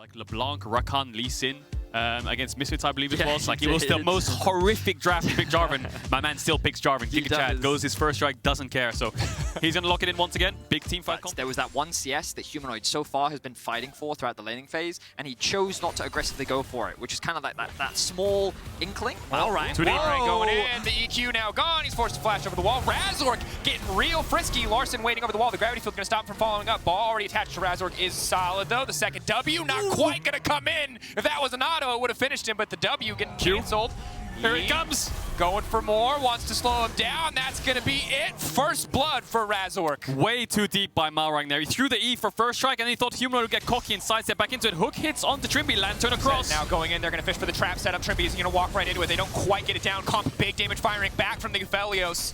like LeBlanc, Rakan, Lee Sin against Misfits, I believe it was. Like, it was the did. most horrific draft to pick Jarvan. My man still picks Jarvan. Think of chat, goes his first strike, doesn't care. So he's going to lock it in once again. Big team fight. There was that one CS that Humanoid so far has been fighting for throughout the laning phase, and he chose not to aggressively go for it, which is kind of like that small inkling. Malrang going in. The EQ now gone. He's forced to flash over the wall. Razork getting real frisky. Larssen waiting over the wall. The gravity field going to stop him from following up. Ball already attached to Razork is solid, though. The second W not quite going to come in. If that was an auto, it would have finished him, but the W getting canceled. Here it comes. Going for more, wants to slow him down. That's going to be it. First blood for Razork. Way too deep by Malrang there. He threw the E for first strike, and he thought Humanoid would get cocky and sidestep back into it. Hook hits onto Trymbi, lantern across. Now going in, they're going to fish for the trap setup. Trymbi is going to walk right into it. They don't quite get it down. Comp, big damage firing back from the Aphelios.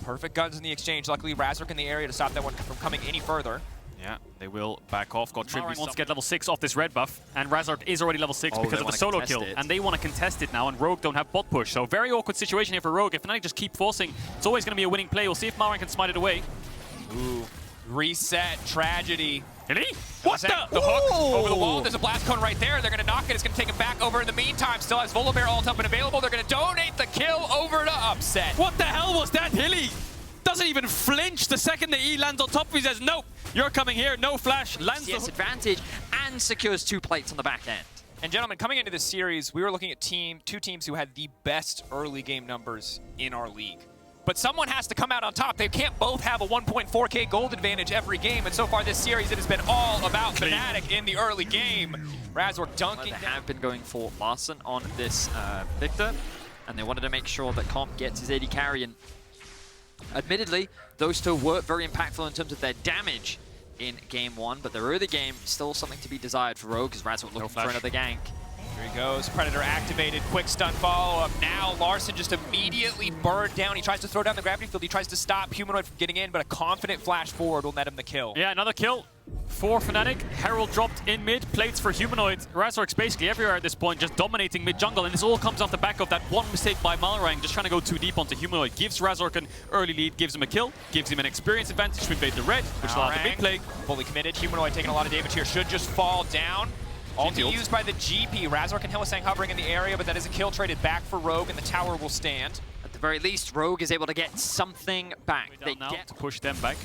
Perfect guns in the exchange. Luckily, Razork in the area to stop that one from coming any further. Yeah, they will back off. Got Trymbi wants to get level 6 off this red buff, and Razork is already level 6 because of the solo kill, and they want to contest it now, and Rogue don't have bot push, so very awkward situation here for Rogue. If Fnatic just keep forcing, it's always going to be a winning play. We'll see if Malrang can smite it away. Ooh, reset, tragedy. Really? What the? The hook over the wall. There's a blast cone right there. They're going to knock it. It's going to take him back over in the meantime. Still has Volibear ult up and available. They're going to donate the kill over to Upset. What the hell was that, Hilly? Doesn't even flinch the second the E lands on top of him. He says, nope, you're coming here, no flash. Lands CS advantage and secures 2 plates on the back end. And gentlemen, coming into this series, we were looking at two teams who had the best early game numbers in our league. But someone has to come out on top. They can't both have a 1.4K gold advantage every game. And so far this series, it has been all about Fnatic in the early game. Razork dunking. They have been going for Larssen on this Viktor, and they wanted to make sure that Comp gets his AD carry. And admittedly, those two were very impactful in terms of their damage in game 1, but the early game still something to be desired for Rogue, as Razork looking for another gank. Here he goes, Predator activated, quick stun follow-up. Now Larssen just immediately burned down. He tries to throw down the gravity field. He tries to stop Humanoid from getting in, but a confident flash forward will net him the kill. Yeah, another kill for Fnatic. Herald dropped in mid, plates for Humanoid. Razork's basically everywhere at this point, just dominating mid-jungle, and this all comes off the back of that one mistake by Malrang, just trying to go too deep onto Humanoid. Gives Razork an early lead, gives him a kill, gives him an experience advantage to invade the red, which allows the mid play. Fully committed. Humanoid taking a lot of damage here. Should just fall down. Ulti used by the GP. Razork and Hylissang hovering in the area, but that is a kill traded back for Rogue, and the tower will stand. At the very least, Rogue is able to get something back. They get to push them back.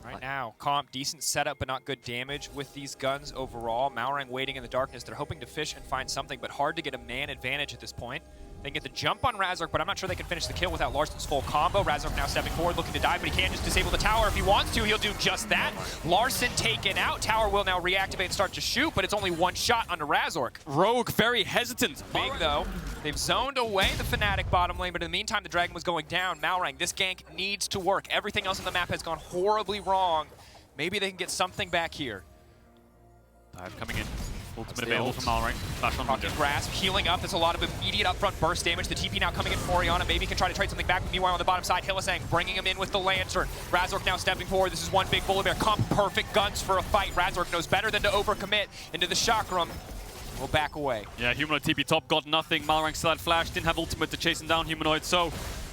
Right now, Comp, decent setup, but not good damage with these guns overall. Malrang waiting in the darkness. They're hoping to fish and find something, but hard to get a man advantage at this point. They can get the jump on Razork, but I'm not sure they can finish the kill without Larssen's full combo. Razork now stepping forward, looking to dive, but he can just disable the tower if he wants to. He'll do just that. Larssen taken out. Tower will now reactivate and start to shoot, but it's only one shot onto Razork. Rogue very hesitant. Big though. They've zoned away the Fnatic bottom lane, but in the meantime, the Dragon was going down. Malrang, this gank needs to work. Everything else on the map has gone horribly wrong. Maybe they can get something back here. Dive coming in. Ultimate available from Malrang. Flash on Wunder. Grasp, healing up. There's a lot of immediate upfront burst damage. The TP now coming in for Orianna. Maybe he can try to trade something back. Meanwhile, on the bottom side, Hylissang bringing him in with the Lantern. Razork now stepping forward. This is one big Volibear. Comp, perfect guns for a fight. Razork knows better than to overcommit into the shock room. We'll back away. Yeah, Humanoid TP top, got nothing. Malrang still had flash, didn't have ultimate to chase him down, Humanoid. So,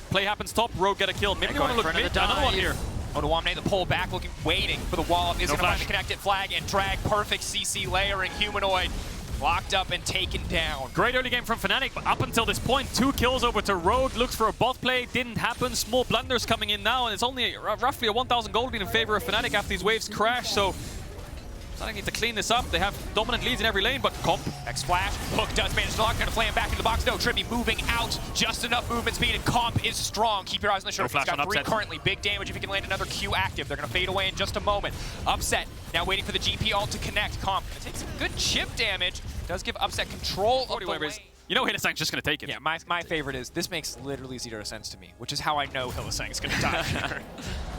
play happens top, Rogue get a kill. Maybe they want to look mid. Another one here. Odoamne, the pull back, looking, waiting for the wall up. Is going to find the connected flag and drag. Perfect CC layering. Humanoid locked up and taken down. Great early game from Fnatic, but up until this point, 2 kills over to Rogue. Looks for a bot play, didn't happen. Small blunders coming in now, and it's only roughly a 1,000 gold being in favor of Fnatic after these waves crash. So, I need to clean this up. They have dominant leads in every lane, but Comp. X-Flash, Hook does manage to lock, going to flay him back into the box. No, Trymbi moving out, just enough movement speed, and Comp is strong. Keep your eyes on the shoulder. He's got 3 currently. Big damage if he can land another Q active. They're going to fade away in just a moment. Upset, now waiting for the GP ult to connect. Comp takes some good chip damage. Does give Upset control of the lane. You know Hylissang's just going to take it. Yeah, my favorite is, this makes literally 0 sense to me, which is how I know Hylissang's going to die here.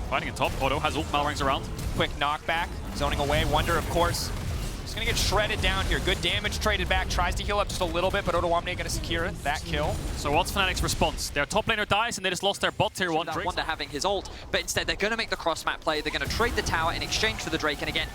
Fighting in top, Odo has ult, Malrang's around. Quick knockback, zoning away. Wunder, of course, just going to get shredded down here. Good damage traded back, tries to heal up just a little bit, but odoamne going to secure it, that kill. So what's Fnatic's response? Their top laner dies and they just lost their bot tier 1. Wunder having his ult, but instead they're going to make the cross-map play. They're going to trade the tower in exchange for the Drake, and again,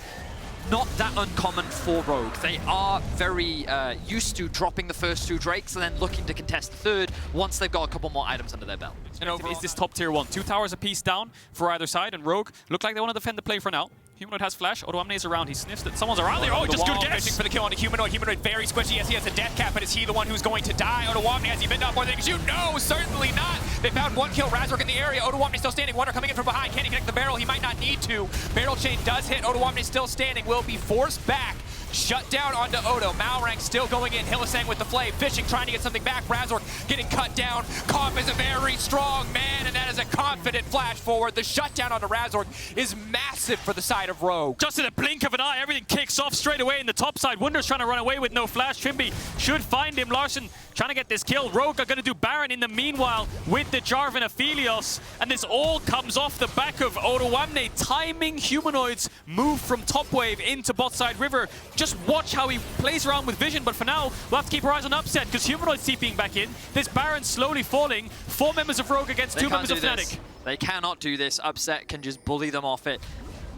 not that uncommon for Rogue. They are very used to dropping the first 2 Drakes and then looking to contest the third once they've got a couple more items under their belt. And overall, is this top tier 1? 2 towers apiece down for either side, and Rogue look like they want to defend the play for now. Humanoid has flash. odoamne is around. He sniffs that someone's around there. Oh, The just good wall, guess. fishing for the kill on the Humanoid. Humanoid very squishy. Yes, he has a death cap, but is he the one who's going to die? odoamne, has he been up more than you? No, certainly not. They found one kill. Razork in the area. odoamne still standing. Wunder coming in from behind. Can he connect the barrel? He might not need to. Barrel chain does hit. odoamne still standing. Will be forced back. Shut down onto Odo. Malrang still going in. Hylissang with the flame. Fishing, trying to get something back. Razork getting cut down. Comp is a very strong man, and that is a confident flash forward. The shutdown onto Razork is massive for the side of Rogue. Just in a blink of an eye, everything kicks off straight away in the top side. Wunder's trying to run away with no flash. Trymbi should find him. Larssen trying to get this kill. Rogue are going to do Baron in the meanwhile with the Jarvan Aphelios. And this all comes off the back of odoamne timing Humanoid's move from top wave into bot side river. Just watch how he plays around with vision, but for now, we'll have to keep our eyes on upset because Humanoid's TPing back in. This Baron's slowly falling. 4 members of Rogue against 2 members of Fnatic. They cannot do this. Upset can just bully them off it.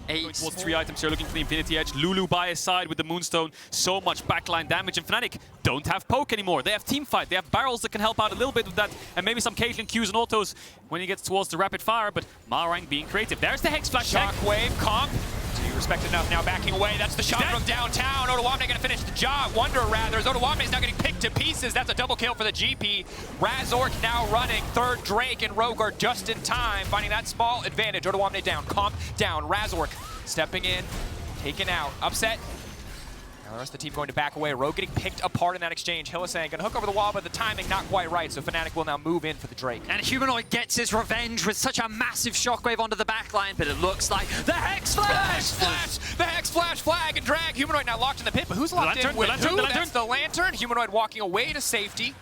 Going towards 3 items here, looking for the Infinity Edge. Lulu by his side with the Moonstone. So much backline damage, and Fnatic don't have poke anymore. They have teamfight. They have barrels that can help out a little bit with that, and maybe some Caitlyn Qs and autos when he gets towards the rapid fire, but Malrang being creative. There's the Hex Flash. Shockwave, comp. Do you respect enough now backing away? That's the shot from downtown. odoamne gonna finish the job. Wunder rather, as odoamne is now getting picked to pieces. That's a double kill for the GP. Razork now running. Third Drake and Rogue are just in time, finding that small advantage. odoamne down, comp down. Razork stepping in, taken out. Upset. Now the rest of the team going to back away. Rogue getting picked apart in that exchange. Hylissang gonna hook over the wall, but the timing not quite right, so Fnatic will now move in for the Drake. And Humanoid gets his revenge with such a massive shockwave onto the backline, but it looks like the Hex Flash! The Hex Flash! The Hex Flash flag and drag. Humanoid now locked in the pit, but who's locked in with who? That's the Lantern. Humanoid walking away to safety.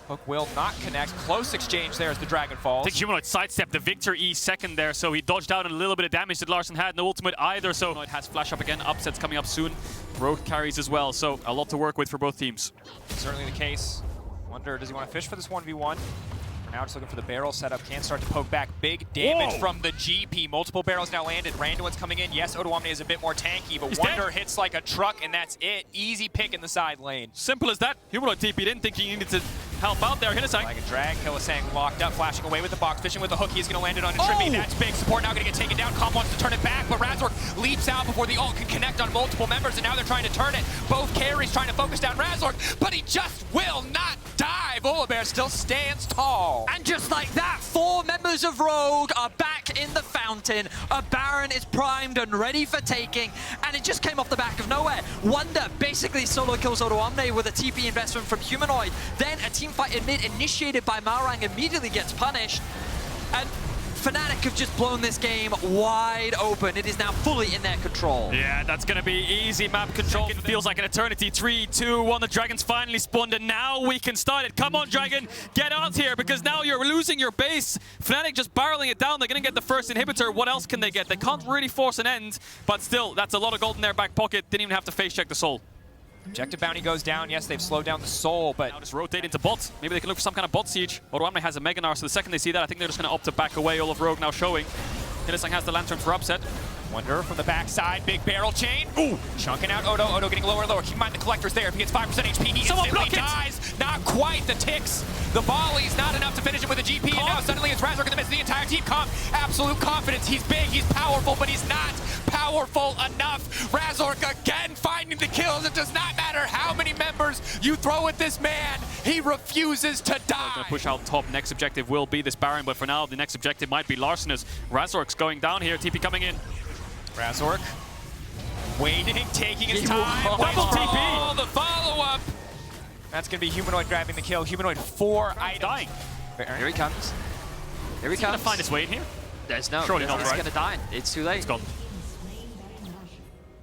Hook will not connect. Close exchange there as the Dragon falls. I think Humanoid sidestepped the Viktor E second there, so he dodged out on a little bit of damage that Larssen had. No ultimate either, so Humanoid has flash up again. Upset's coming up soon. Rogue carries as well, so a lot to work with for both teams. Certainly the case. Wunder, does he want to fish for this 1v1? For now, just looking for the barrel setup. Can start to poke back. Big damage from the GP. Multiple barrels now landed. Randuin's coming in. Yes, odoamne is a bit more tanky, but Wunder hits like a truck, and that's it. Easy pick in the side lane. Simple as that. Humanoid TP didn't think he needed to help out there. Hylissang. Like a drag. Hylissang locked up, flashing away with the box, fishing with the hook. He's going to land it on Trymbi. That's big. Support now going to get taken down. Comp wants to turn it back, but Razork leaps out before the ult can connect on multiple members, and now they're trying to turn it. Both carries trying to focus down Razork, but he just will not die. Volibear still stands tall. And just like that, 4 members of Rogue are back in the fountain. A Baron is primed and ready for taking, and it just came off the back of nowhere. Wunder basically solo kills odoamne with a TP investment from Humanoid. Then a teamfight in mid initiated by Malrang immediately gets punished, and Fnatic have just blown this game wide open. It is now fully in their control. Yeah, that's going to be easy map control. It feels like an eternity. 3, 2, 1. The Dragon's finally spawned, and now we can start it. Come on, Dragon. Get out here, because now you're losing your base. Fnatic just barreling it down. They're going to get the first inhibitor. What else can they get? They can't really force an end, but still, that's a lot of gold in their back pocket. Didn't even have to face check the soul. Objective bounty goes down. Yes, they've slowed down the soul, but now just rotate into bots. Maybe they can look for some kind of bot siege. odoamne has a Mega Gnar, so the second they see that, I think they're just going to opt to back away. All of Rogue now showing. Hylissang has the Lantern for upset. Wunder from the backside, big barrel chain. Ooh, chunking out Odo. Odo getting lower and lower. Keep in mind the collector's there. If he gets 5% HP, he instantly dies. Not quite. The ticks, the volleys, not enough to finish him with a GP. And now suddenly it's Razork in the midst of the entire team. Comp, absolute confidence. He's big, he's powerful, but he's not powerful enough. Razork again finding the kills. It does not matter how many members you throw at this man. He refuses to die. Going to push out top. Next objective will be this Baron, but for now, the next objective might be Larssen as Razork's going down here. TP coming in. Razork waiting, taking his time. Double TP. The follow-up. That's going to be Humanoid grabbing the kill. Humanoid 4 items. Dying. Here he comes. Here he comes. Going to find his way in here. There's no. Surely not, He's right? going to die. It's too late. It's gone.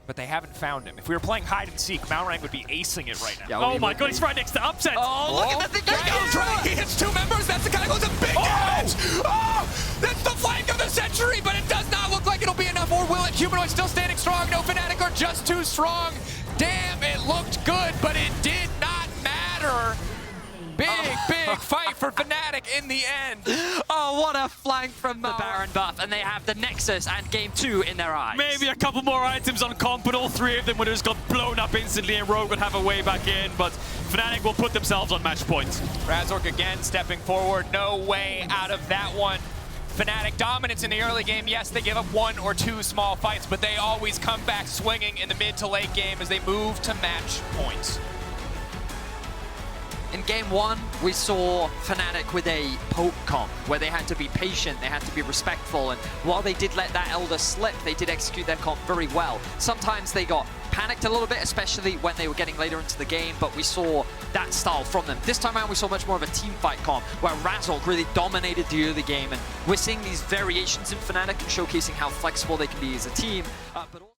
But they haven't found him. If we were playing hide and seek, Malrang would be acing it right now. Yeah, oh my god, he's right next to upset. Oh, look at that thing. There goes Drake. He hits 2 members. That's the guy who goes a big damage. Oh, that's the flank of the century, but it does not look like it'll be enough, or will it? Humanoid still standing strong. No, Fnatic are just too strong. Damn, it looked good, but it did not matter. Big fight for Fnatic in the end. Oh, what a flank from the Baron buff, and they have the Nexus and Game 2 in their eyes. Maybe a couple more items on comp, but all 3 of them would have just got blown up instantly, and Rogue would have a way back in, but Fnatic will put themselves on match point. Razork again stepping forward. No way out of that one. Fnatic dominance in the early game. Yes, they give up 1 or 2 small fights, but they always come back swinging in the mid to late game as they move to match points. In game 1, we saw Fnatic with a poke comp, where they had to be patient, they had to be respectful, and while they did let that Elder slip, they did execute their comp very well. Sometimes they got panicked a little bit, especially when they were getting later into the game, but we saw that style from them. This time around, we saw much more of a team fight comp, where Razork really dominated the early game, and we're seeing these variations in Fnatic and showcasing how flexible they can be as a team. But